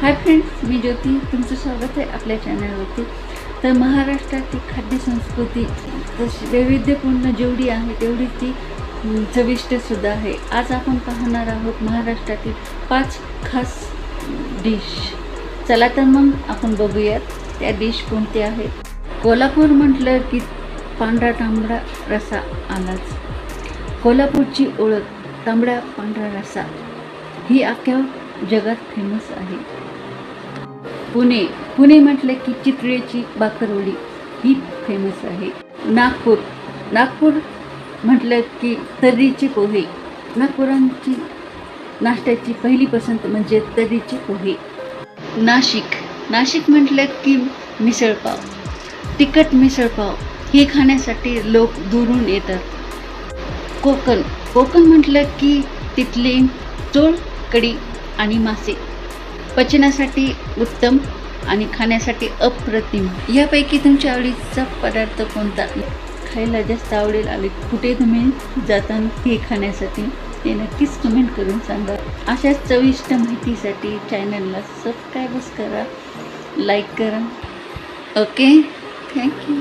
Hi friends, मी ज्योती. तुमचं स्वागत आहे आपल्या चॅनलवरती. तर महाराष्ट्राची खाद्य संस्कृती तशी वैविध्यपूर्ण जेवढी आहे तेवढी ती चविष्टसुद्धा आहे. आज आपण पाहणार आहोत महाराष्ट्रातील 5 खास डिश. चला तर मग आपण बघूयात त्या डिश कोणत्या आहेत. कोल्हापूर म्हटलं की पांढरा तांबडा रस्सा आलाच. कोल्हापूरची ओळख तांबडा पांढरा रस्सा ही अख्ख्या जगात फेमस आहे. पुणे म्हटलं की चितळेची बाकरवडी ही फेमस आहे. नागपूर म्हटलं की तर्रीचे पोहे. नागपुरांची नाश्त्याची पहिली पसंत म्हणजे तर्रीचे पोहे. नाशिक म्हटलं की मिसळपाव, तिखट मिसळपाव हे खाण्यासाठी लोक दुरून येतात. कोकण म्हटलं की तिथली चोळ कढी आणि मासे पचनासाठी उत्तम आणि खाण्यासाठी अप्रतिम. यापैकी तुमच्या आवडीचा पदार्थ कोणता खायला जास्त आवडेल आणि कुठे तुम्ही जाताना हे खाण्यासाठी ते नक्कीच कमेंट करून सांगा. अशाच चविष्ट माहितीसाठी चॅनलला सबस्क्राईब करा, लाईक करा. Okay, thank you.